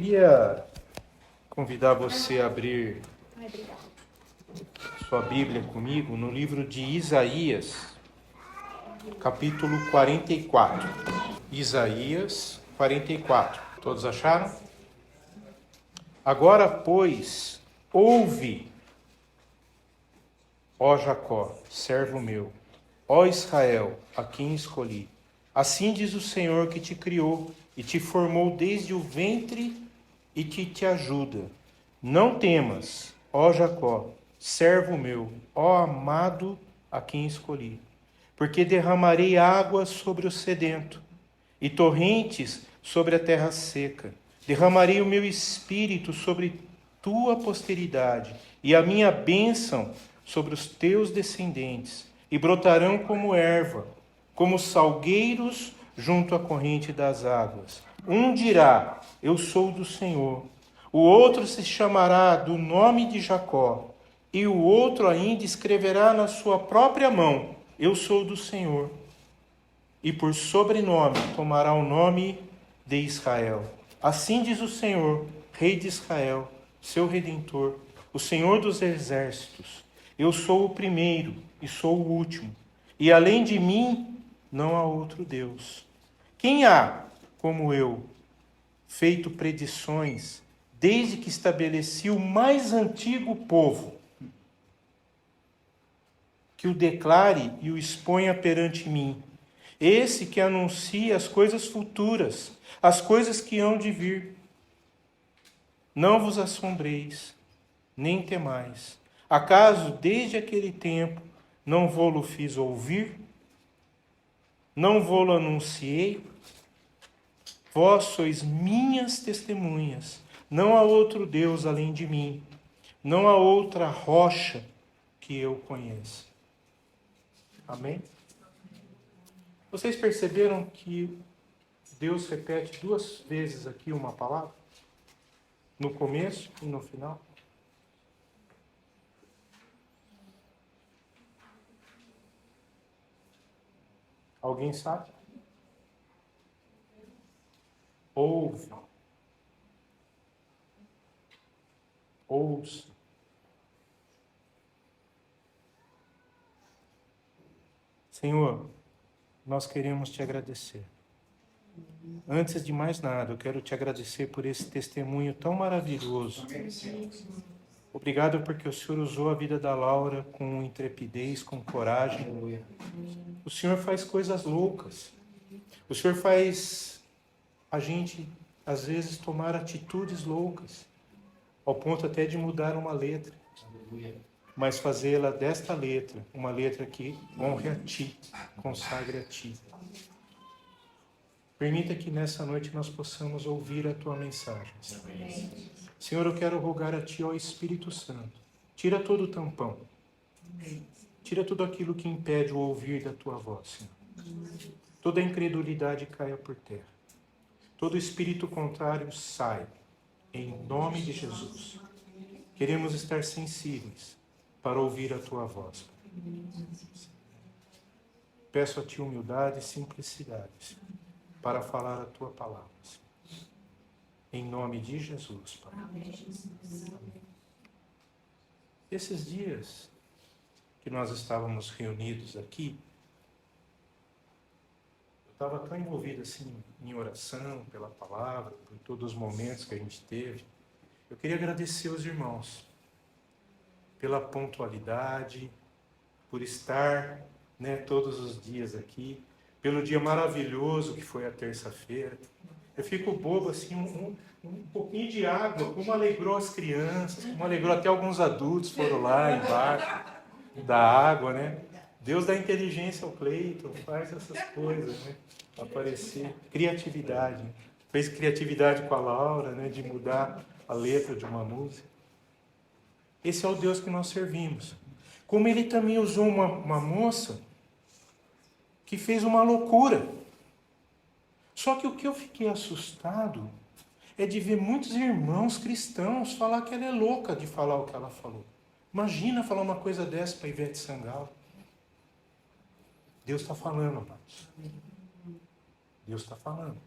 Queria convidar você a abrir sua Bíblia comigo no livro de Isaías, capítulo 44. Isaías 44. Todos acharam? Agora, pois, ouve, ó Jacó, servo meu, ó Israel, a quem escolhi. Assim diz o Senhor que te criou e te formou desde o ventre e que te ajuda. Não temas, ó Jacó, servo meu, ó amado, a quem escolhi. Porque derramarei águas sobre o sedento e torrentes sobre a terra seca. Derramarei o meu espírito sobre tua posteridade e a minha bênção sobre os teus descendentes. E brotarão como erva, como salgueiros junto à corrente das águas. Um dirá, eu sou do Senhor. O outro se chamará do nome de Jacó. E o outro ainda escreverá na sua própria mão, eu sou do Senhor. E por sobrenome tomará o nome de Israel. Assim diz o Senhor, Rei de Israel, seu Redentor, o Senhor dos exércitos. Eu sou o primeiro e sou o último, e além de mim não há outro Deus. Quem há, como eu, feito predições, desde que estabeleci o mais antigo povo, que o declare e o exponha perante mim? Esse que anuncia as coisas futuras, as coisas que hão de vir. Não vos assombreis, nem temais. Acaso, desde aquele tempo, não vô-lo fiz ouvir? Não vô-lo anunciei? Vós sois minhas testemunhas. Não há outro Deus além de mim. Não há outra rocha que eu conheça. Amém? Vocês perceberam que Deus repete 2 vezes aqui uma palavra? No começo e no final? Alguém sabe? Ouve. Ouça. Senhor, nós queremos te agradecer. Antes de mais nada, eu quero te agradecer por esse testemunho tão maravilhoso. Obrigado porque o Senhor usou a vida da Laura com intrepidez, com coragem. O Senhor faz coisas loucas. O Senhor faz a gente, às vezes, tomar atitudes loucas, ao ponto até de mudar uma letra. Mas fazê-la desta letra, uma letra que honre a Ti, consagre a Ti. Permita que nessa noite nós possamos ouvir a Tua mensagem. Senhor, eu quero rogar a Ti, ó Espírito Santo, tira todo o tampão. Tira tudo aquilo que impede o ouvir da Tua voz, Senhor. Toda a incredulidade caia por terra. Todo espírito contrário sai, em nome de Jesus. Queremos estar sensíveis para ouvir a Tua voz. Peço a Ti humildade e simplicidade, Senhor, para falar a Tua palavra. Em nome de Jesus, Pai. Amém. Esses dias que nós estávamos reunidos aqui, eu estava tão envolvido assim em oração, pela palavra, por todos os momentos que a gente teve. Eu queria agradecer aos irmãos pela pontualidade, por estar, todos os dias aqui, pelo dia maravilhoso que foi a terça-feira. Eu fico bobo assim, um pouquinho de água, como alegrou as crianças, como alegrou até alguns adultos, foram lá embaixo da água, né? Deus dá inteligência ao Cleiton, faz essas coisas, né? Aparecer. Criatividade. Fez criatividade com a Laura, né? De mudar a letra de uma música. Esse é o Deus que nós servimos. Como Ele também usou uma moça que fez uma loucura. Só que o que eu fiquei assustado é de ver muitos irmãos cristãos falar que ela é louca de falar o que ela falou. Imagina falar uma coisa dessa para Ivete Sangalo. Deus está falando, amados. Deus está falando.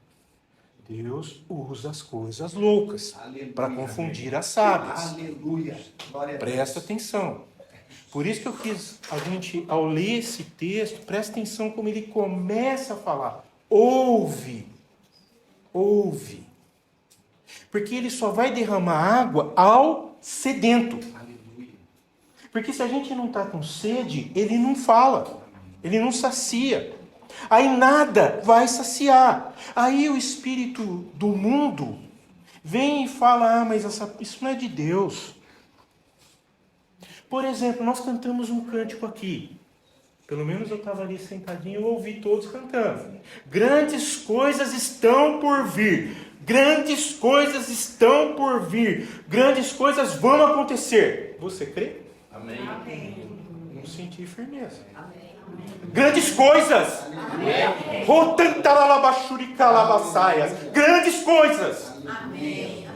Deus usa as coisas loucas para confundir as sábias. Aleluia. Glória a Deus. Presta atenção. Por isso que eu quis a gente, ao ler esse texto, presta atenção como ele começa a falar. Ouve. Ouve. Porque ele só vai derramar água ao sedento. Aleluia. Porque se a gente não está com sede, ele não fala. Ele não sacia. Aí nada vai saciar. Aí o espírito do mundo vem e fala, mas isso não é de Deus. Por exemplo, nós cantamos um cântico aqui. Pelo menos eu estava ali sentadinho e ouvi todos cantando. Grandes coisas estão por vir. Grandes coisas estão por vir. Grandes coisas vão acontecer. Você crê? Amém. Não senti firmeza. Amém. Grandes coisas. Grandes coisas. Amém.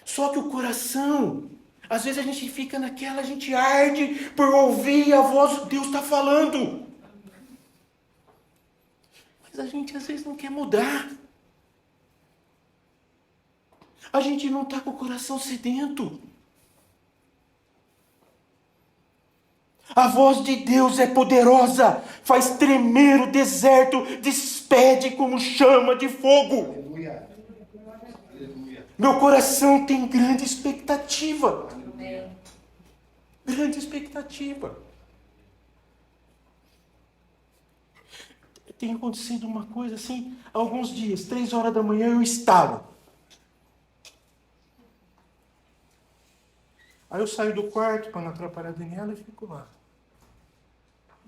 Só que o coração, às vezes a gente fica naquela, a gente arde por ouvir a voz de Deus está falando. Mas a gente às vezes não quer mudar. A gente não está com o coração sedento. A voz de Deus é poderosa, faz tremer o deserto, despede como chama de fogo. Aleluia. Aleluia. Meu coração tem grande expectativa. Grande expectativa. Tem acontecido uma coisa assim, há alguns dias, 3 horas da manhã eu estalo. Aí eu saio do quarto para não atrapalhar a Daniela e fico lá.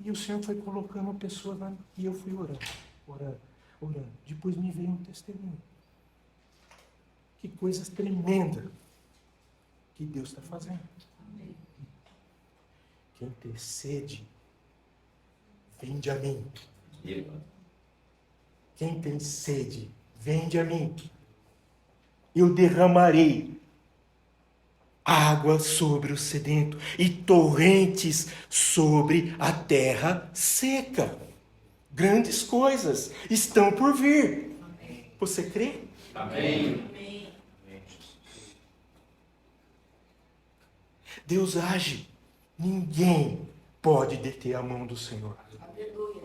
E o Senhor foi colocando pessoas lá e eu fui orando. Depois me veio um testemunho. Que coisa tremenda que Deus está fazendo. Quem tem sede, vinde a mim. Quem tem sede, vinde a mim. Eu derramarei água sobre o sedento e torrentes sobre a terra seca. Grandes coisas estão por vir. Você crê? Amém. Deus age. Ninguém pode deter a mão do Senhor.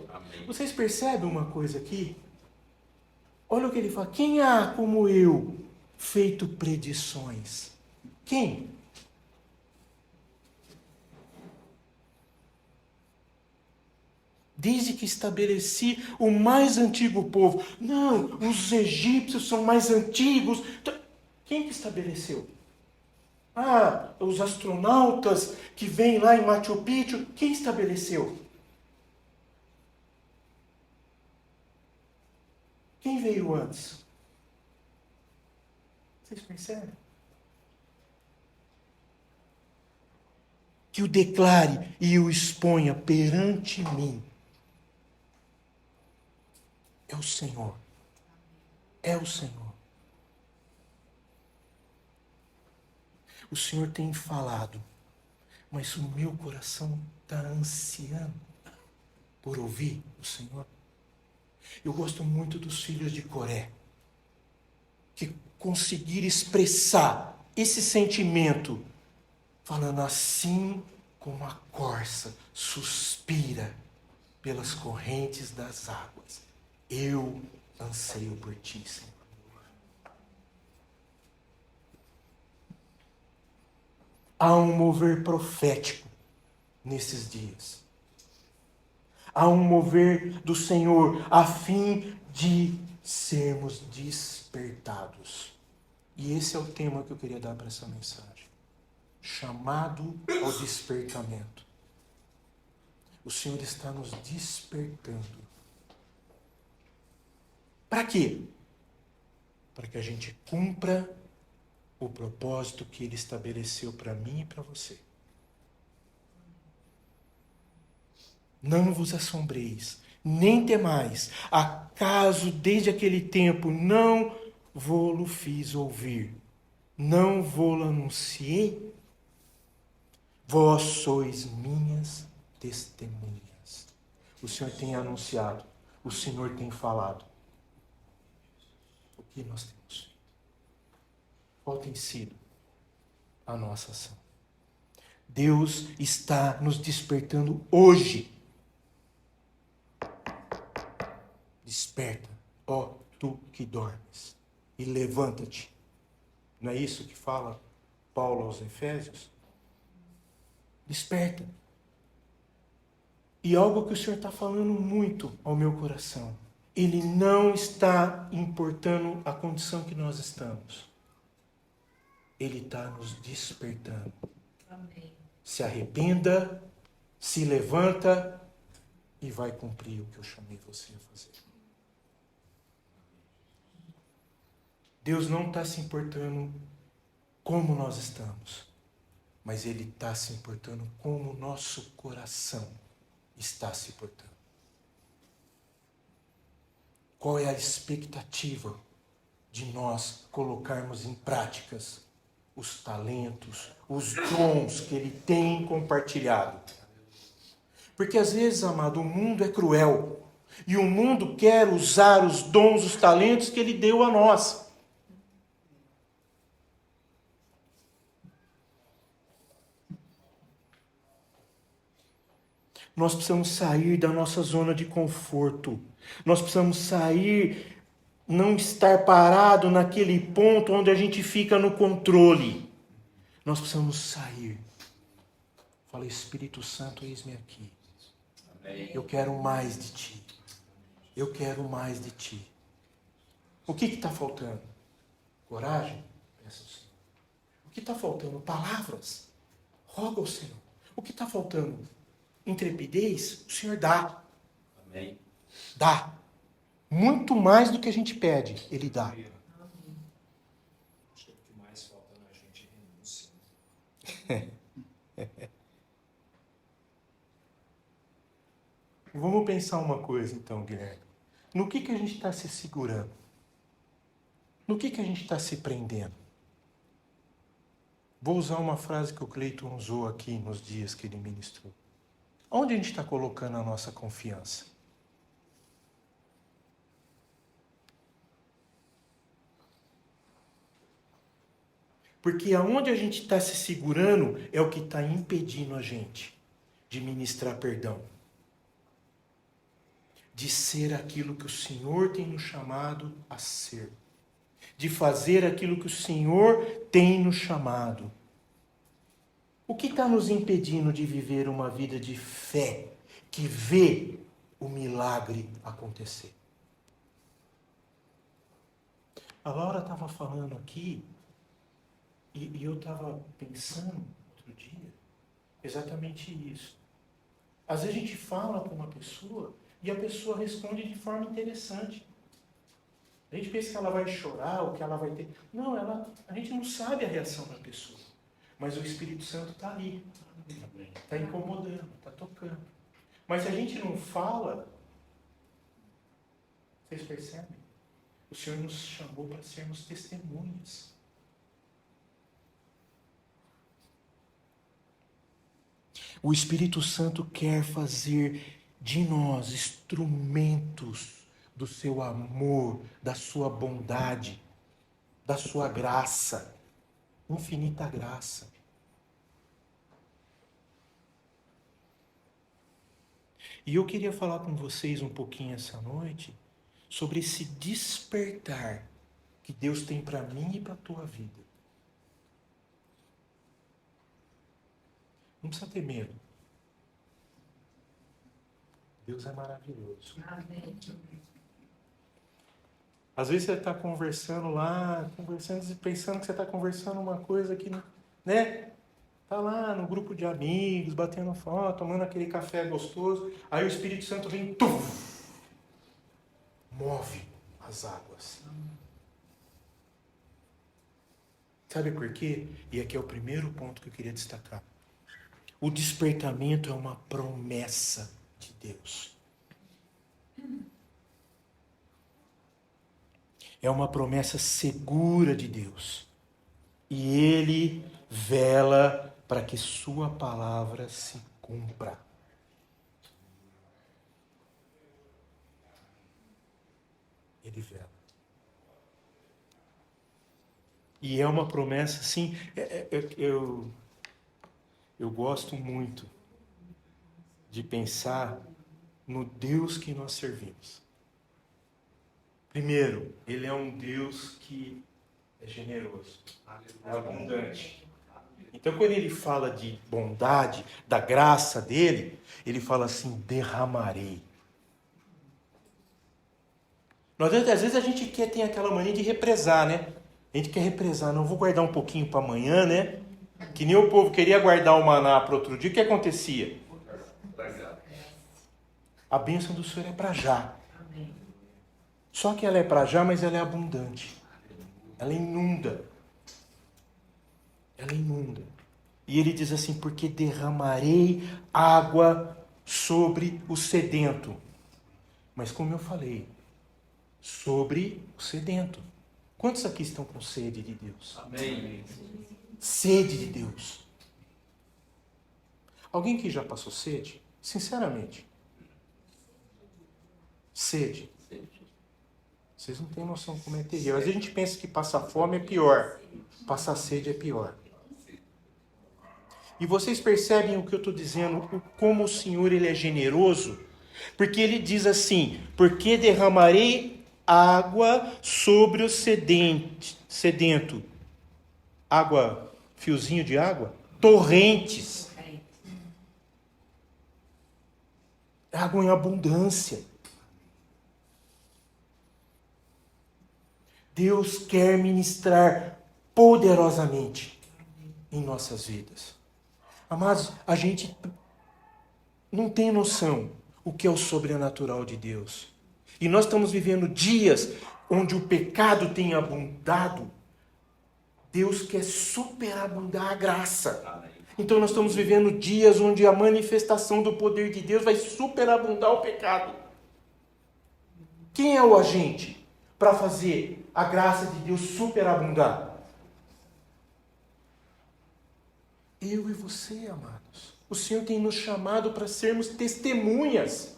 Amém. Vocês percebem uma coisa aqui? Olha o que ele fala. Quem há como eu feito predições? Quem? Desde que estabeleci o mais antigo povo. Não, os egípcios são mais antigos. Quem que estabeleceu? Os astronautas que vêm lá em Machu Picchu. Quem estabeleceu? Quem veio antes? Vocês percebem? Que o declare e o exponha perante mim. É o Senhor. É o Senhor. O Senhor tem falado, mas o meu coração está ansiando por ouvir o Senhor. Eu gosto muito dos filhos de Coré, que conseguiram expressar esse sentimento, falando assim como a corça suspira pelas correntes das águas. Eu anseio por ti, Senhor. Há um mover profético nesses dias. Há um mover do Senhor a fim de sermos despertados. E esse é o tema que eu queria dar para essa mensagem. Chamado ao despertamento. O Senhor está nos despertando. Para quê? Para que a gente cumpra o propósito que Ele estabeleceu para mim e para você. Não vos assombreis, nem temais, acaso desde aquele tempo não vô-lo fiz ouvir, não vô-lo anunciei? Vós sois minhas testemunhas. O Senhor tem anunciado o Senhor tem falado? O que nós temos feito? Qual tem sido a nossa ação? Deus está nos despertando hoje. Desperta, ó tu que dormes, e levanta-te. Não é isso que fala Paulo aos Efésios? Desperta. E algo que o Senhor está falando muito ao meu coração. Ele não está importando a condição que nós estamos. Ele está nos despertando. Amém. Se arrependa, se levanta e vai cumprir o que eu chamei você a fazer. Deus não está se importando como nós estamos, mas Ele está se importando como o nosso coração está se portando. Qual é a expectativa de nós colocarmos em práticas os talentos, os dons que Ele tem compartilhado? Porque às vezes, amado, o mundo é cruel e o mundo quer usar os dons, os talentos que Ele deu a nós. Nós precisamos sair da nossa zona de conforto. Nós precisamos sair, não estar parado naquele ponto onde a gente fica no controle. Nós precisamos sair. Fala, Espírito Santo, eis-me aqui. Amém. Eu quero mais de Ti. Eu quero mais de Ti. O que está faltando? Coragem? Peça ao Senhor. O que está faltando? Palavras? Roga ao Senhor. O que está faltando? Intrepidez? O Senhor dá. Amém. Dá. Muito mais do que a gente pede, Ele dá. Acho que o que mais falta na gente é renúncia. Vamos pensar uma coisa então, Guilherme. No que a gente está se segurando? No que a gente está se prendendo? Vou usar uma frase que o Cleiton usou aqui nos dias que ele ministrou. Onde a gente está colocando a nossa confiança? Porque aonde a gente está se segurando é o que está impedindo a gente de ministrar perdão. De ser aquilo que o Senhor tem nos chamado a ser. De fazer aquilo que o Senhor tem nos chamado. O que está nos impedindo de viver uma vida de fé que vê o milagre acontecer? A Laura estava falando aqui e eu estava pensando outro dia exatamente isso. Às vezes a gente fala com uma pessoa e a pessoa responde de forma interessante. A gente pensa que ela vai chorar ou que ela vai ter... Não, a gente não sabe a reação da pessoa. Mas o Espírito Santo está ali. Está incomodando, está tocando. Mas se a gente não fala, vocês percebem? O Senhor nos chamou para sermos testemunhas. O Espírito Santo quer fazer de nós instrumentos do seu amor, da sua bondade, da sua graça, infinita graça. E eu queria falar com vocês um pouquinho essa noite sobre esse despertar que Deus tem para mim e para a tua vida. Não precisa ter medo. Deus é maravilhoso. Amém. Às vezes você está conversando lá, e pensando que você está conversando uma coisa que, né? Está lá no grupo de amigos, batendo foto, tomando aquele café gostoso. Aí o Espírito Santo vem, move as águas. Sabe por quê? E aqui é o primeiro ponto que eu queria destacar. O despertamento é uma promessa de Deus. É uma promessa segura de Deus. E Ele vela para que sua palavra se cumpra. Ele vela. E é uma promessa, assim, eu gosto muito de pensar no Deus que nós servimos. Primeiro, Ele é um Deus que é generoso, é abundante. Então, quando Ele fala de bondade, da graça dEle, Ele fala assim, derramarei. Às vezes a gente tem aquela mania de represar, né? A gente quer represar, não, vou guardar um pouquinho para amanhã, né? Que nem o povo queria guardar o maná para outro dia, o que acontecia? A bênção do Senhor é para já. Só que ela é para já, mas ela é abundante. Ela inunda. Ela inunda. E ele diz assim, porque derramarei água sobre o sedento. Mas como eu falei, sobre o sedento. Quantos aqui estão com sede de Deus? Amém. Sede de Deus. Alguém que já passou sede? Sinceramente. Sede. Vocês não têm noção como é terrível. Às vezes a gente pensa que passar fome é pior. Passar sede é pior. E vocês percebem o que eu estou dizendo? Como o Senhor ele é generoso? Porque ele diz assim, porque derramarei água sobre o sedento. Água, fiozinho de água? Torrentes. Água em abundância. Deus quer ministrar poderosamente em nossas vidas. Amados, a gente não tem noção o que é o sobrenatural de Deus. E nós estamos vivendo dias onde o pecado tem abundado. Deus quer superabundar a graça. Então nós estamos vivendo dias onde a manifestação do poder de Deus vai superabundar o pecado. Quem é o agente para fazer a graça de Deus superabundar? Eu e você, amados. O Senhor tem nos chamado para sermos testemunhas.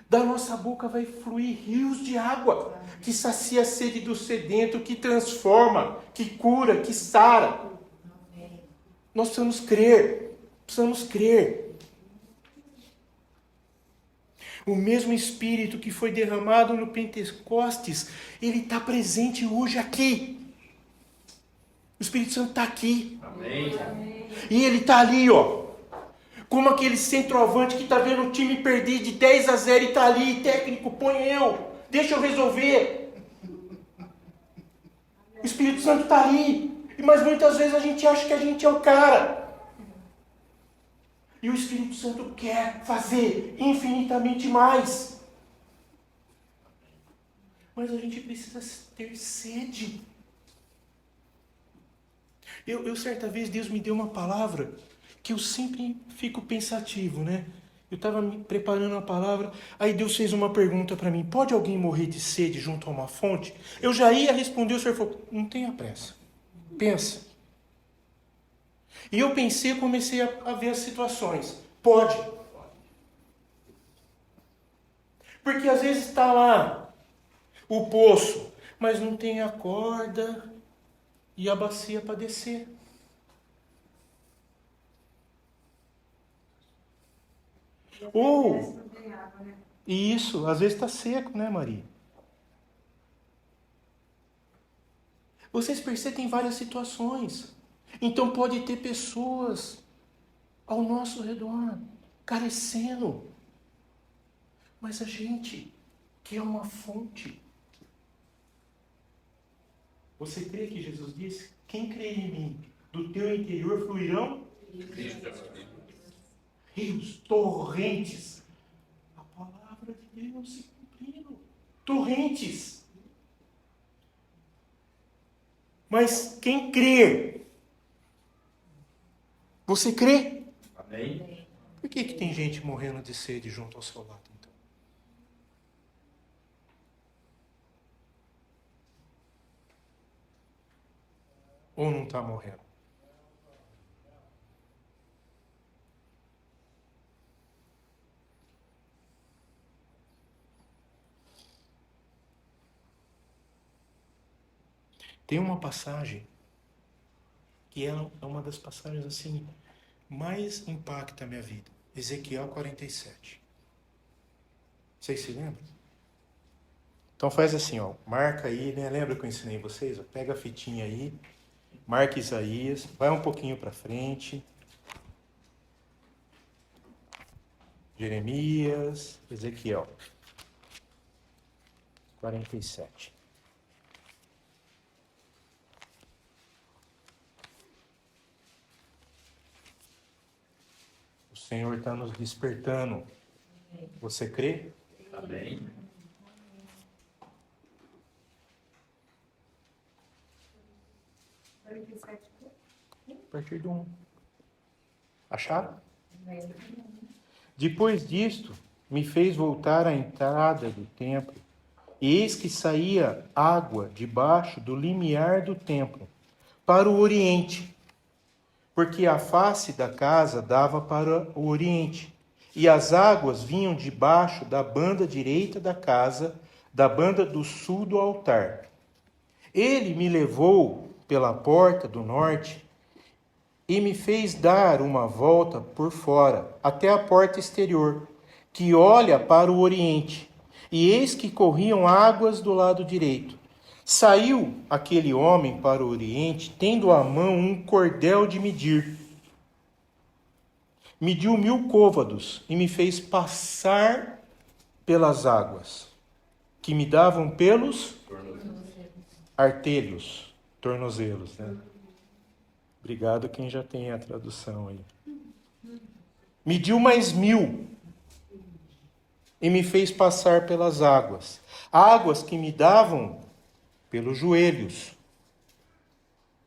Da nossa boca vai fluir rios de água, que sacia a sede do sedento, que transforma, que cura, que sara. Nós precisamos crer. Precisamos crer. O mesmo Espírito que foi derramado no Pentecostes, ele está presente hoje aqui. O Espírito Santo está aqui. Amém. E ele está ali, ó. Como aquele centroavante que está vendo o time perder de 10-0 e está ali, técnico, põe eu. Deixa eu resolver. O Espírito Santo está ali. Mas muitas vezes a gente acha que a gente é o cara. E o Espírito Santo quer fazer infinitamente mais. Mas a gente precisa ter sede. Eu certa vez, Deus me deu uma palavra que eu sempre fico pensativo, né? Eu estava me preparando a palavra, aí Deus fez uma pergunta para mim: pode alguém morrer de sede junto a uma fonte? Eu já ia responder, o Senhor falou: não tenha pressa, pensa. E eu pensei, comecei a ver as situações. Pode. Porque às vezes está lá o poço, mas não tem a corda e a bacia para descer. Ou, isso, às vezes está seco, né, Maria? Vocês percebem várias situações. Então pode ter pessoas ao nosso redor, carecendo. Mas a gente quer uma fonte. Você crê que Jesus disse: quem crê em mim, do teu interior fluirão rios, torrentes. A palavra de Deus se cumprindo. Torrentes. Mas quem crê? Você crê? Amém. Por que tem gente morrendo de sede junto ao seu lado, então? Ou não está morrendo? Tem uma passagem que é uma das passagens assim mais impacta a minha vida. Ezequiel 47. Vocês se lembram? Então faz assim, ó, marca aí, né? Lembra que eu ensinei vocês? Ó, pega a fitinha aí, marca Isaías, vai um pouquinho para frente. Jeremias, Ezequiel 47. O Senhor está nos despertando. Você crê? Amém. A partir do 1. Acharam? Depois disto, me fez voltar à entrada do templo, e eis que saía água debaixo do limiar do templo, para o oriente, porque a face da casa dava para o oriente, e as águas vinham debaixo da banda direita da casa, da banda do sul do altar. Ele me levou pela porta do norte e me fez dar uma volta por fora, até a porta exterior, que olha para o oriente. E eis que corriam águas do lado direito. Saiu aquele homem para o oriente, tendo à mão um cordel de medir. Mediu 1000 côvados e me fez passar pelas águas, que me davam pelos artelhos, tornozelos, né? Obrigado quem já tem a tradução aí. Mediu mais 1000 e me fez passar pelas águas. Águas que me davam pelos joelhos.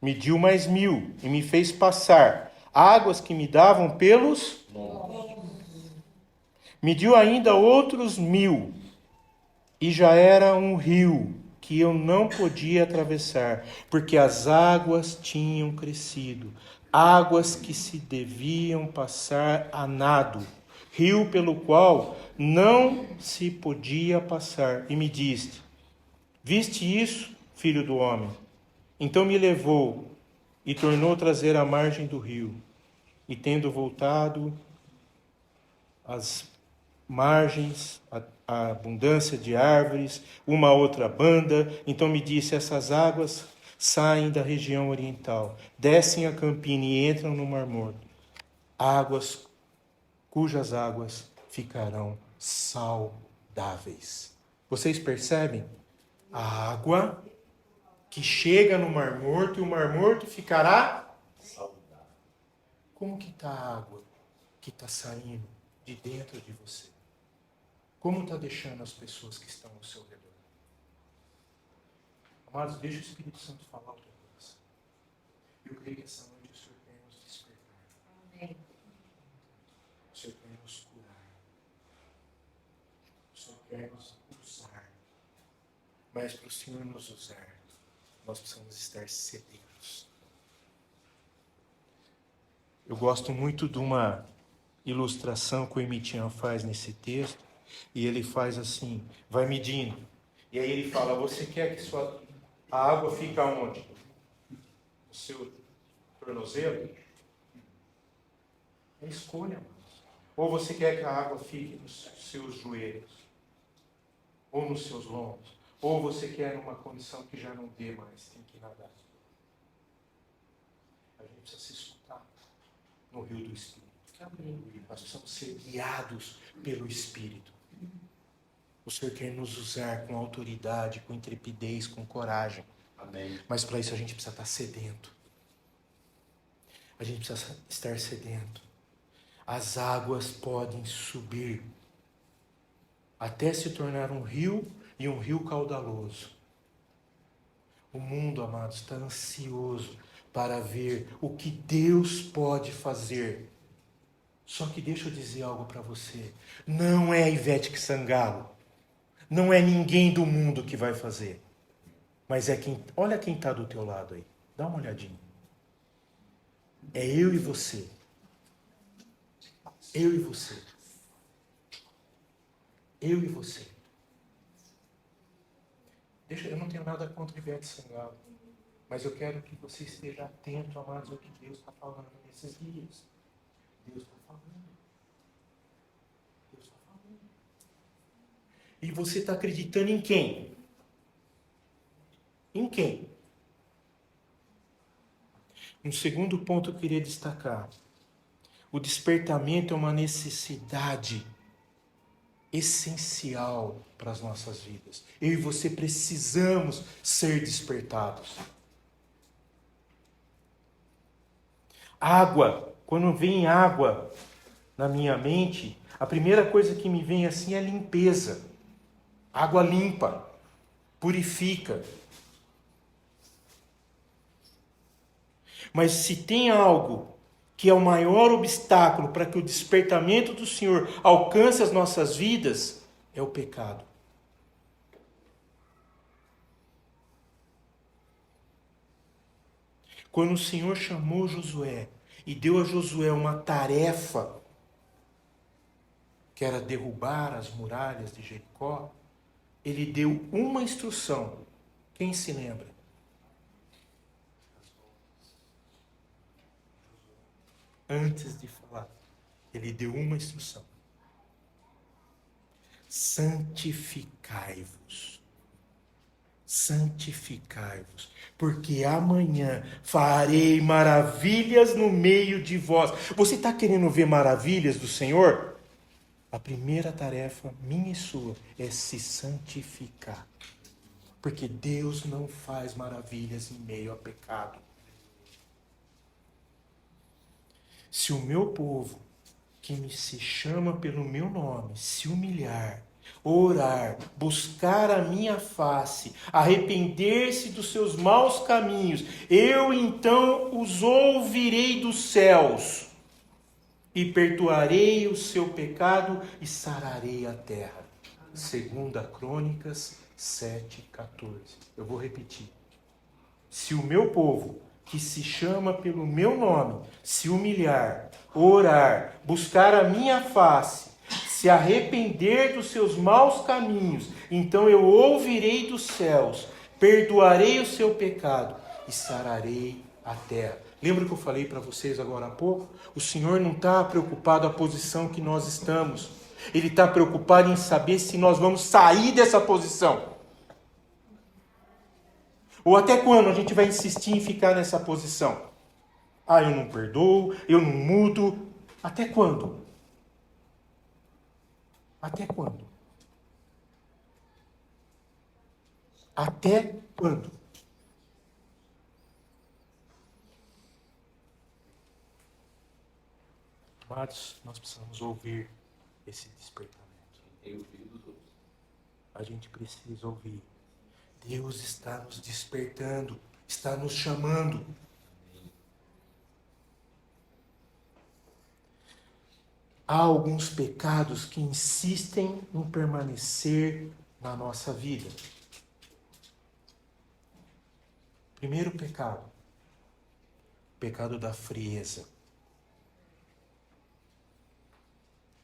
Mediu mais 1000 e me fez passar. Águas que me davam pelos... Mediu ainda outros 1000 e já era um rio que eu não podia atravessar, porque as águas tinham crescido, águas que se deviam passar a nado, rio pelo qual não se podia passar. E me disse: viste isso, filho do homem? Então me levou e tornou a trazer à margem do rio, e tendo voltado as margens, a abundância de árvores, uma outra banda. Então me disse: essas águas saem da região oriental, descem a campina e entram no Mar Morto. Águas cujas águas ficarão saudáveis. Vocês percebem? A água que chega no Mar Morto e o Mar Morto ficará saudável. Como que está a água que está saindo de dentro de você? Como está deixando as pessoas que estão ao seu redor? Amados, deixa o Espírito Santo falar ao teu coração. Eu creio que essa noite o Senhor quer nos despertar. Amém. O Senhor quer nos curar. O Senhor quer nos usar. Mas para o Senhor nos usar, nós precisamos estar sedentos. Eu gosto muito de uma ilustração que o Emitian faz nesse texto. E ele faz assim, vai medindo. E aí ele fala: você quer que a água fique aonde? No seu tornozelo? É escolha, amados. Ou você quer que a água fique nos seus joelhos? Ou nos seus lombos? Ou você quer uma condição que já não dê mais, tem que nadar? A gente precisa se escutar no rio do Espírito. Nós precisamos ser guiados pelo Espírito. O Senhor quer nos usar com autoridade, com intrepidez, com coragem. Amém. Mas para isso a gente precisa estar sedento. A gente precisa estar sedento. As águas podem subir até se tornar um rio, e um rio caudaloso. O mundo, amados, está ansioso para ver o que Deus pode fazer. Só que deixa eu dizer algo para você. Não é a Ivete Sangalo. Não é ninguém do mundo que vai fazer. Mas é quem... Olha quem está do teu lado aí. Dá uma olhadinha. É eu e você. Eu e você. Eu e você. Eu não tenho nada contra Ivete Sangalo. Mas eu quero que você esteja atento, amados, ao que Deus está falando nesses dias. Deus está falando. Deus está falando. E você está acreditando em quem? Em quem? Um segundo ponto eu queria destacar. O despertamento é uma necessidade essencial para as nossas vidas. Eu e você precisamos ser despertados. Água, quando vem água na minha mente, a primeira coisa que me vem assim é limpeza. Água limpa, purifica. Mas se tem algo que é o maior obstáculo para que o despertamento do Senhor alcance as nossas vidas, é o pecado. Quando o Senhor chamou Josué e deu a Josué uma tarefa, que era derrubar as muralhas de Jericó, ele deu uma instrução. Quem se lembra? Antes de falar, ele deu uma instrução. Santificai-vos. Santificai-vos, porque amanhã farei maravilhas no meio de vós. Você está querendo ver maravilhas do Senhor? A primeira tarefa minha e sua é se santificar. Porque Deus não faz maravilhas em meio a pecado. Se o meu povo, que se chama pelo meu nome, se humilhar, orar, buscar a minha face, arrepender-se dos seus maus caminhos, eu então os ouvirei dos céus e perdoarei o seu pecado e sararei a terra. 2 Crônicas 7:14. Eu vou repetir. Se o meu povo, que se chama pelo meu nome, se humilhar, orar, buscar a minha face, se arrepender dos seus maus caminhos, então eu ouvirei dos céus, perdoarei o seu pecado e sararei a terra. Lembra que eu falei para vocês agora há pouco? O Senhor não está preocupado com a posição que nós estamos. Ele está preocupado em saber se nós vamos sair dessa posição. Ou até quando a gente vai insistir em ficar nessa posição? Ah, eu não perdoo, eu não mudo. Até quando? Até quando? Até quando? Amados, nós precisamos ouvir esse despertamento. A gente precisa ouvir. Deus está nos despertando, está nos chamando. Há alguns pecados que insistem em permanecer na nossa vida. Primeiro pecado, pecado da frieza.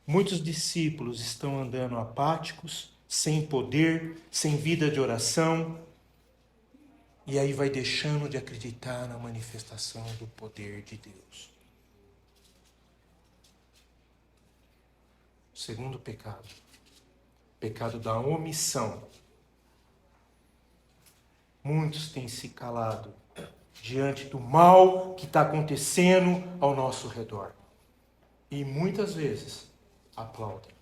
Muitos discípulos estão andando apáticos, sem poder, sem vida de oração, e aí vai deixando de acreditar na manifestação do poder de Deus. Segundo pecado, pecado da omissão. Muitos têm se calado diante do mal que está acontecendo ao nosso redor. E muitas vezes aplaudem.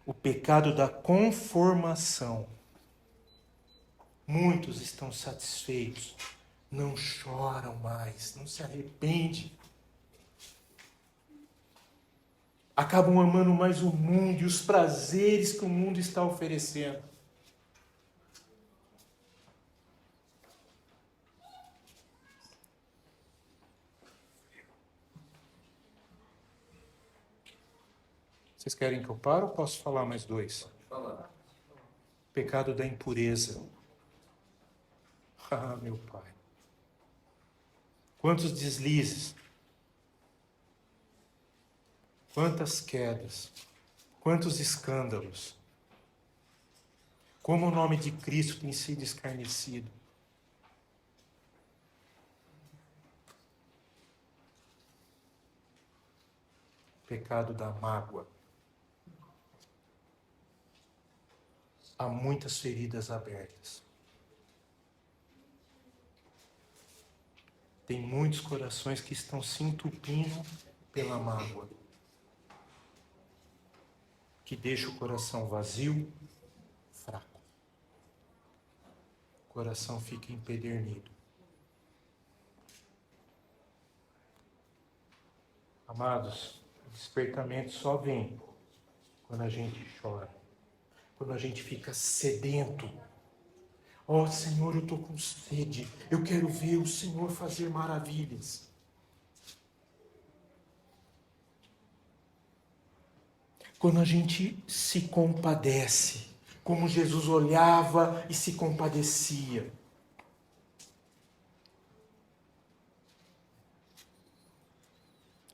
O pecado da conformação. Muitos estão satisfeitos, não choram mais, não se arrependem. Acabam amando mais o mundo e os prazeres que o mundo está oferecendo. Vocês querem que eu pare ou posso falar mais dois? Falar. Pecado da impureza. Ah, meu Pai. Quantos deslizes. Quantas quedas. Quantos escândalos. Como o nome de Cristo tem sido escarnecido. Pecado da mágoa. Há muitas feridas abertas. Tem muitos corações que estão se entupindo pela mágoa, que deixa o coração vazio, fraco. O coração fica empedernido. Amados, o despertamento só vem quando a gente chora, quando a gente fica sedento. Ó Senhor, eu estou com sede, eu quero ver o Senhor fazer maravilhas. Quando a gente se compadece, como Jesus olhava e se compadecia.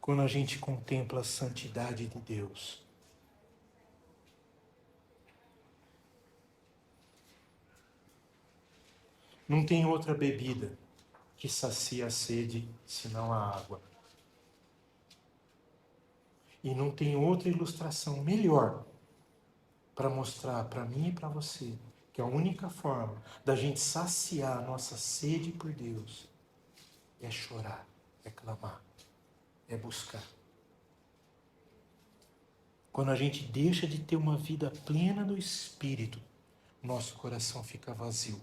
Quando a gente contempla a santidade de Deus. Não tem outra bebida que sacia a sede senão a água. E não tem outra ilustração melhor para mostrar para mim e para você que a única forma da gente saciar a nossa sede por Deus é chorar, é clamar, é buscar. Quando a gente deixa de ter uma vida plena do Espírito, nosso coração fica vazio.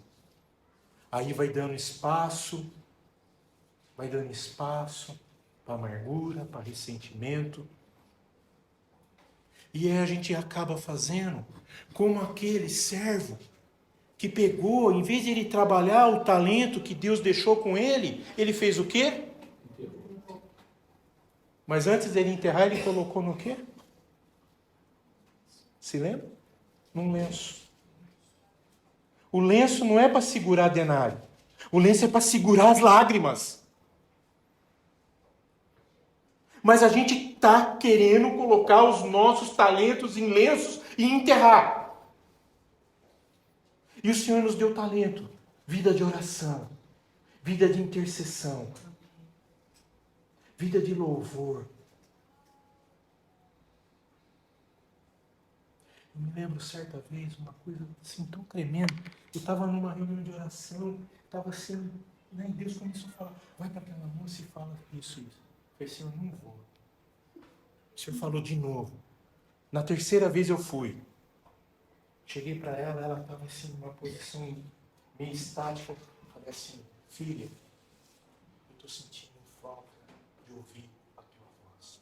Aí vai dando espaço para amargura, para ressentimento. E aí a gente acaba fazendo como aquele servo que pegou, em vez de ele trabalhar o talento que Deus deixou com ele, ele fez o quê? Mas antes dele enterrar, ele colocou no quê? Se lembra? Num lenço. O lenço não é para segurar denário. O lenço é para segurar as lágrimas. Mas a gente está querendo colocar os nossos talentos em lenços e enterrar. E o Senhor nos deu talento. Vida de oração. Vida de intercessão. Vida de louvor. Eu me lembro certa vez, uma coisa assim tão tremenda. Eu estava numa reunião de oração, estava assim, né, e Deus começou a falar, vai para aquela moça e fala isso. Eu falei, Senhor, não vou. O Senhor falou de novo. Na terceira vez eu fui. Cheguei para ela estava assim, numa posição meio estática. Eu falei assim, filha, eu estou sentindo falta de ouvir a tua voz.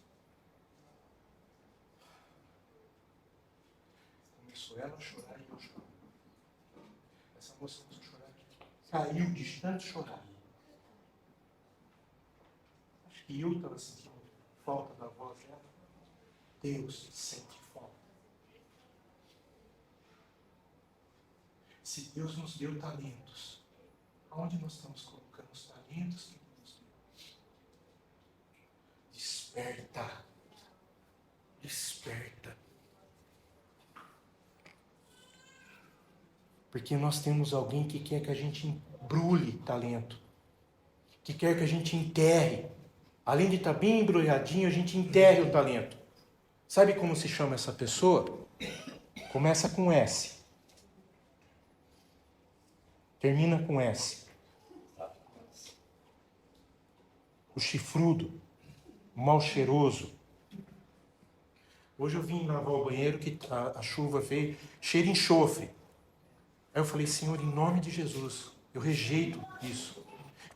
Começou ela a chorar e eu chorando. Essa moça começou a chorar, caiu de tanto chorar. Acho que eu estava sentindo falta da voz dela. Deus sente falta. Se Deus nos deu talentos, aonde nós estamos colocando os talentos que Deus nos deu? Desperta. Desperta. Porque nós temos alguém que quer que a gente embrulhe talento. Que quer que a gente enterre. Além de estar bem embrulhadinho, a gente enterre o talento. Sabe como se chama essa pessoa? Começa com S. Termina com S. O chifrudo. O mal cheiroso. Hoje eu vim lavar o banheiro, que a chuva veio, cheira de enxofre. Aí eu falei, Senhor, em nome de Jesus, eu rejeito isso.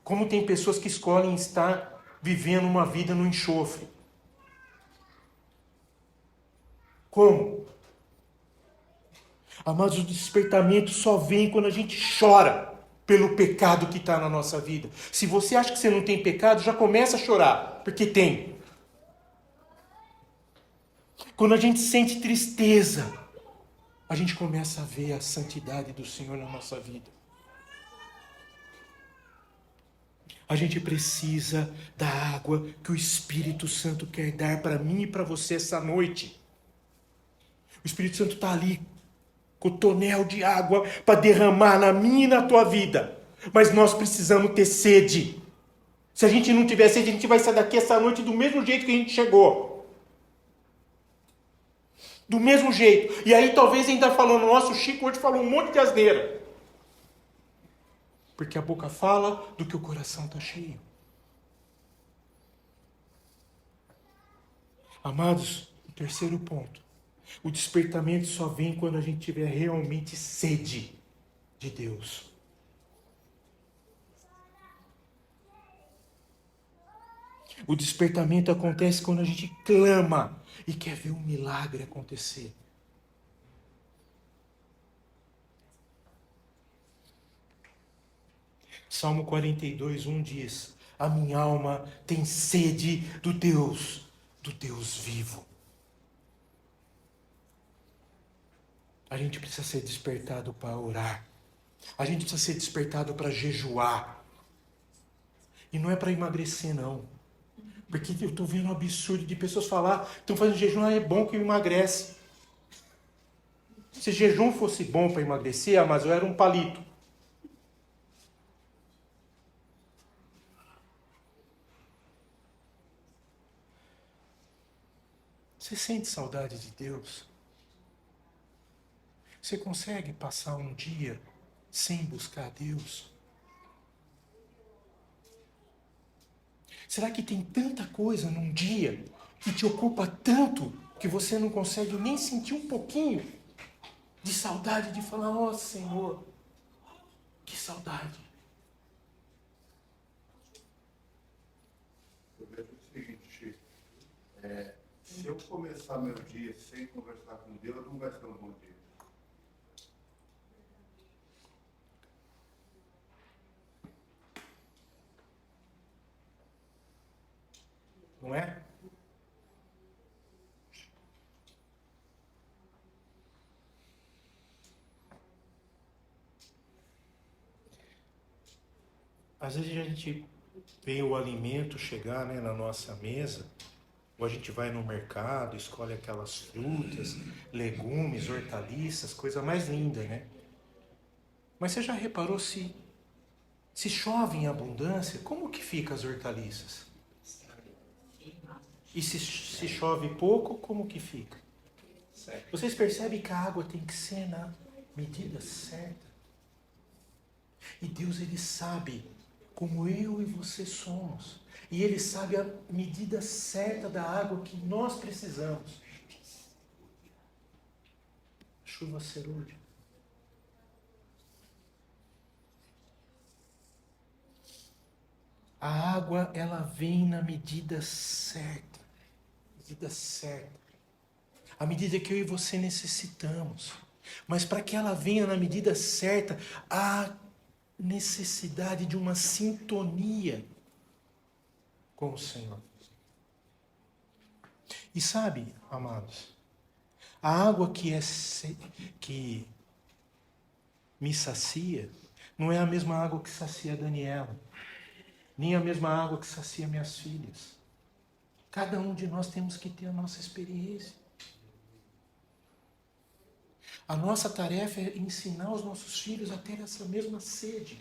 Como tem pessoas que escolhem estar vivendo uma vida no enxofre. Como? Amados, o despertamento só vem quando a gente chora pelo pecado que está na nossa vida. Se você acha que você não tem pecado, já começa a chorar, porque tem. Quando a gente sente tristeza, a gente começa a ver a santidade do Senhor na nossa vida. A gente precisa da água que o Espírito Santo quer dar para mim e para você essa noite. O Espírito Santo está ali, com o tonel de água para derramar na minha e na tua vida. Mas nós precisamos ter sede. Se a gente não tiver sede, a gente vai sair daqui essa noite do mesmo jeito que a gente chegou. Do mesmo jeito. E aí talvez ainda falando, nossa, o Chico hoje falou um monte de asneira. Porque a boca fala do que o coração está cheio. Amados, o terceiro ponto. O despertamento só vem quando a gente tiver realmente sede de Deus. O despertamento acontece quando a gente clama e quer ver um milagre acontecer. Salmo 42:1 diz: a minha alma tem sede do Deus vivo. A gente precisa ser despertado para orar. A gente precisa ser despertado para jejuar. E não é para emagrecer, não. Porque eu estou vendo um absurdo de pessoas falar, estão fazendo jejum, é bom que emagrece. Se jejum fosse bom para emagrecer, mas eu era um palito. Você sente saudade de Deus? Você consegue passar um dia sem buscar Deus? Será que tem tanta coisa num dia que te ocupa tanto que você não consegue nem sentir um pouquinho de saudade de falar, ó Senhor, que saudade. Eu vejo o seguinte, Chico, se eu começar meu dia sem conversar com Deus, não vai ser um bom dia. Não é? Às vezes a gente vê o alimento chegar, né, na nossa mesa, ou a gente vai no mercado, escolhe aquelas frutas, legumes, hortaliças, coisa mais linda, né? Mas você já reparou se chove em abundância, como que fica as hortaliças? E se chove pouco, como que fica? Vocês percebem que a água tem que ser na medida certa? E Deus, Ele sabe como eu e você somos. E Ele sabe a medida certa da água que nós precisamos. Chuva serôdia. A água, ela vem na medida certa. Medida certa. A medida que eu e você necessitamos. Mas para que ela venha na medida certa, há necessidade de uma sintonia com o Senhor. E sabe, amados, a água que me sacia não é a mesma água que sacia Daniela, nem a mesma água que sacia minhas filhas. Cada um de nós temos que ter a nossa experiência. A nossa tarefa é ensinar os nossos filhos a ter essa mesma sede.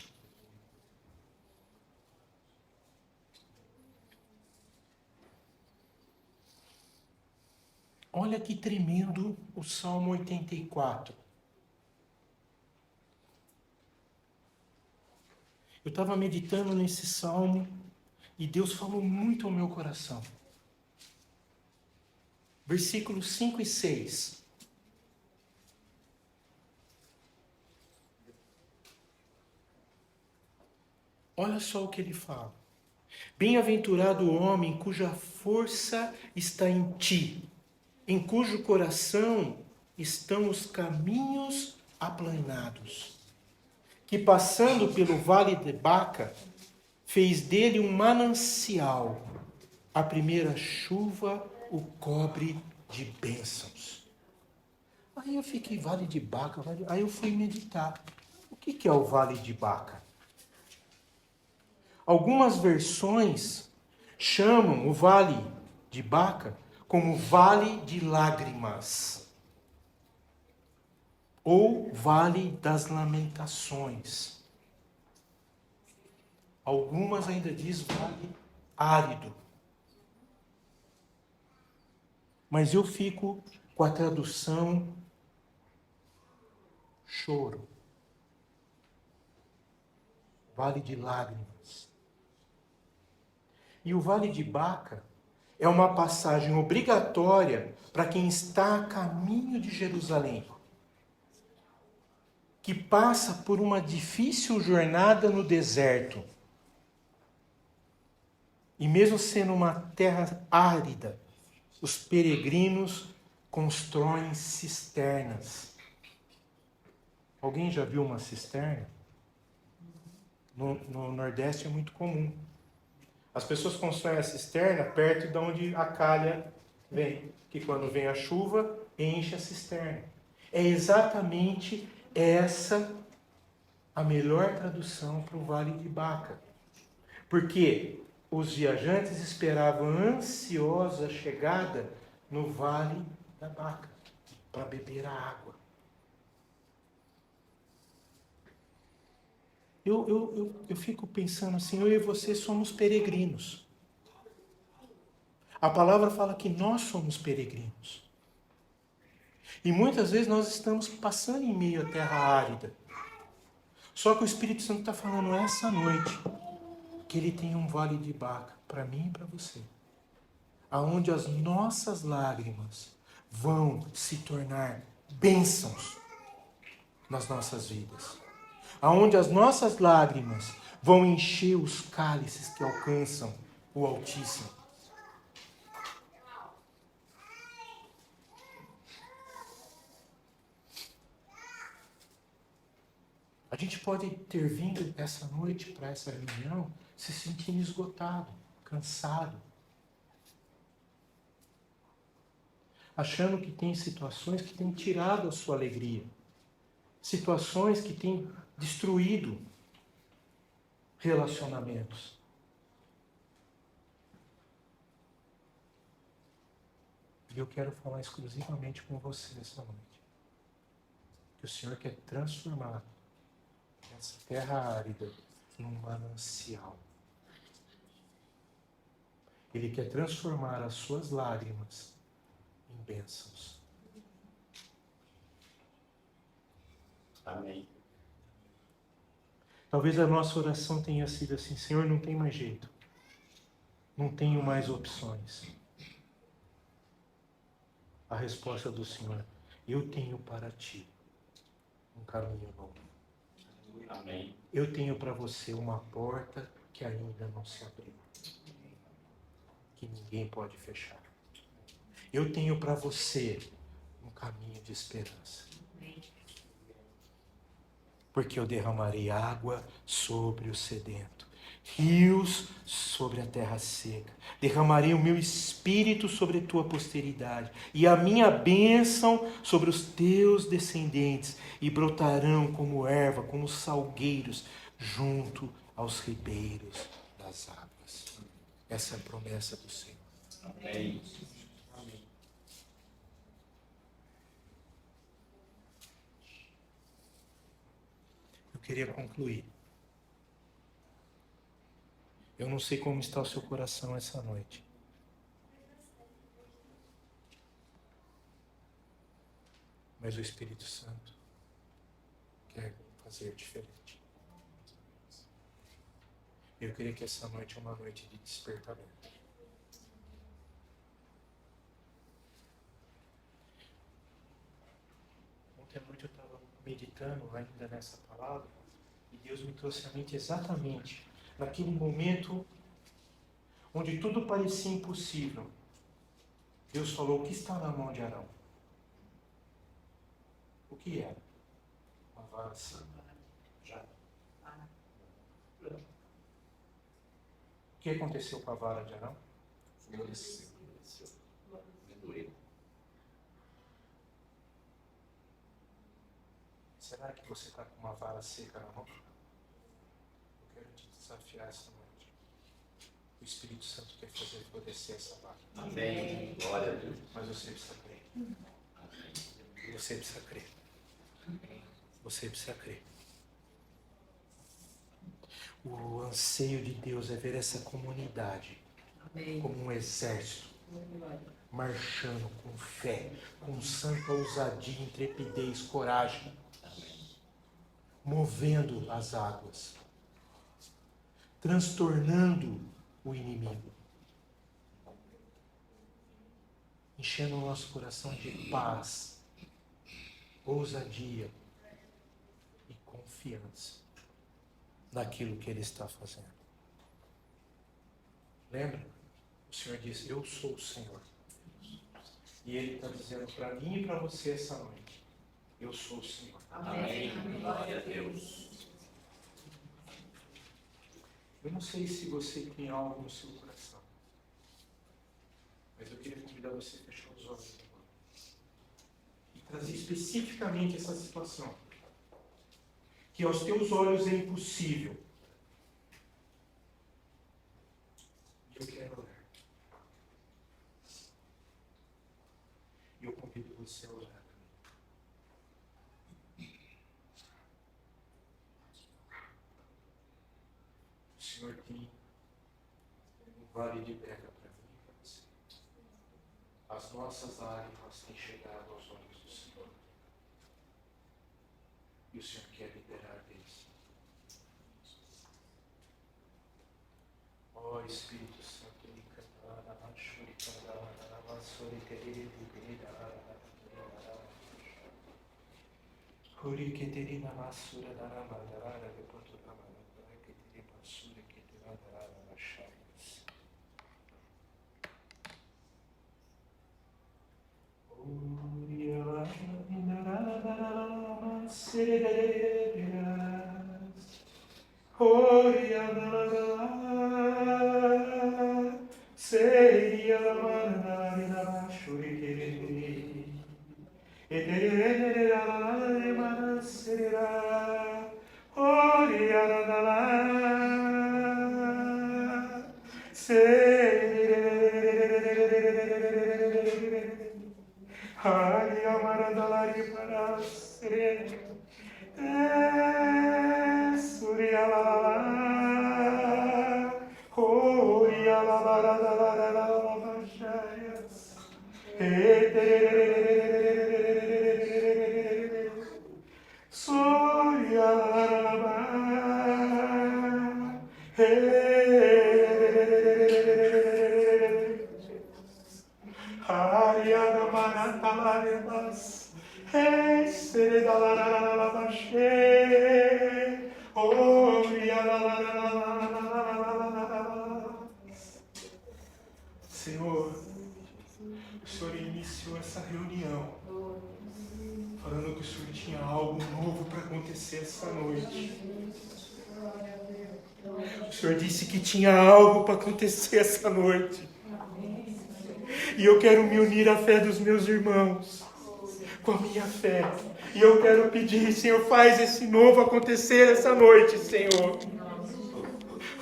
Olha que tremendo o Salmo 84. Eu estava meditando nesse salmo e Deus falou muito ao meu coração. Versículos 5 e 6. Olha só o que ele fala. Bem-aventurado o homem cuja força está em ti, em cujo coração estão os caminhos aplanados, que passando pelo vale de Baca, fez dele um manancial, a primeira chuva o cobre de bênçãos. Aí eu fiquei, vale de Baca, aí eu fui meditar. O que é o vale de Baca? Algumas versões chamam o vale de Baca como vale de lágrimas. ou Vale das Lamentações. Algumas ainda diz vale árido. Mas eu fico com a tradução choro. Vale de lágrimas. E o Vale de Baca é uma passagem obrigatória para quem está a caminho de Jerusalém, que passa por uma difícil jornada no deserto. E mesmo sendo uma terra árida, os peregrinos constroem cisternas. Alguém já viu uma cisterna? No Nordeste é muito comum. As pessoas constroem a cisterna perto de onde a calha vem, que quando vem a chuva, enche a cisterna. É exatamente essa a melhor tradução para o Vale de Baca. Porque os viajantes esperavam ansiosos a chegada no Vale da Baca, para beber a água. Eu fico pensando assim, eu e você somos peregrinos. A palavra fala que nós somos peregrinos. E muitas vezes nós estamos passando em meio à terra árida. Só que o Espírito Santo está falando essa noite que ele tem um Vale de Baca para mim e para você, aonde as nossas lágrimas vão se tornar bênçãos nas nossas vidas, aonde as nossas lágrimas vão encher os cálices que alcançam o Altíssimo. A gente pode ter vindo essa noite para essa reunião se sentindo esgotado, cansado, achando que tem situações que têm tirado a sua alegria, situações que têm destruído relacionamentos. E eu quero falar exclusivamente com você essa noite. Que o Senhor quer transformar essa terra árida num manancial. Ele quer transformar as suas lágrimas em bênçãos. Amém. Talvez a nossa oração tenha sido assim: Senhor, não tem mais jeito. Não tenho mais opções. A resposta do Senhor: eu tenho para ti um caminho novo. Amém. Eu tenho para você uma porta que ainda não se abriu, que ninguém pode fechar. Eu tenho para você um caminho de esperança. Porque eu derramarei água sobre o sedento, rios sobre a terra seca. Derramarei o meu espírito sobre a tua posteridade e a minha bênção sobre os teus descendentes, e brotarão como erva, como salgueiros, junto aos ribeiros das águas. Essa é a promessa do Senhor. Amém. Eu queria concluir. Eu não sei como está o seu coração essa noite. Mas o Espírito Santo quer fazer diferente. Eu queria que essa noite é uma noite de despertamento. Ontem à noite eu estava meditando ainda nessa palavra e Deus me trouxe à mente exatamente naquele momento onde tudo parecia impossível. Deus falou: o que está na mão de Arão? O que era? Uma vara seca. Já. O que aconteceu com a vara de Arão? Será que você está com uma vara seca na mão? Eu quero te desafiar essa noite. O Espírito Santo quer fazer florescer essa vara. Amém. Glória a Deus. Mas você precisa crer. Você precisa crer. Você precisa crer. O anseio de Deus é ver essa comunidade como um exército, marchando com fé, com santa ousadia, intrepidez, coragem, movendo as águas, transtornando o inimigo, enchendo o nosso coração de paz, ousadia e confiança naquilo que Ele está fazendo. Lembra? O Senhor disse, eu sou o Senhor. E Ele está dizendo para mim e para você essa noite, eu sou o Senhor. Amém. Glória a Deus. Eu não sei se você tem algo no seu coração, mas eu queria convidar você a fechar os olhos agora e trazer especificamente essa situação, que aos teus olhos é impossível. E eu quero orar. E eu convido você a orar também. O Senhor tem um vale de pedra para mim e para você. As nossas lágrimas têm chegado aos olhos do Senhor. E o Senhor quer liberar deles. Ó Espírito Santo, me cantará, churi cantará, vassoura querida, Curi que terina massura da ramadara, de porto da ramadara, que teria massura que terá da chagas. Uri ala inarara sereras. Uri ala seria la manara shuri terere. Senhor, o Senhor iniciou essa reunião falando que o Senhor tinha algo novo para acontecer essa noite. O Senhor disse que tinha algo para acontecer essa noite. E eu quero me unir à fé dos meus irmãos, com a minha fé. E eu quero pedir, Senhor, faz esse novo acontecer essa noite, Senhor.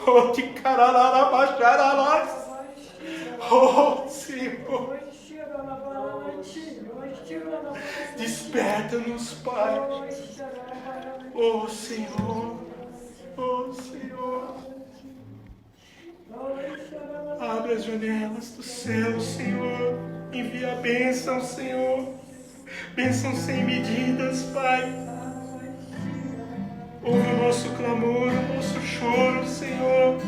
Oh, te caralarabaxaralás. Oh, Senhor. Desperta-nos, Pai. Oh, Senhor. Oh, Senhor. Abre as janelas do céu, Senhor. Envia a bênção, Senhor. Bênção sem medidas, Pai. Ouve o nosso clamor, o nosso choro, Senhor.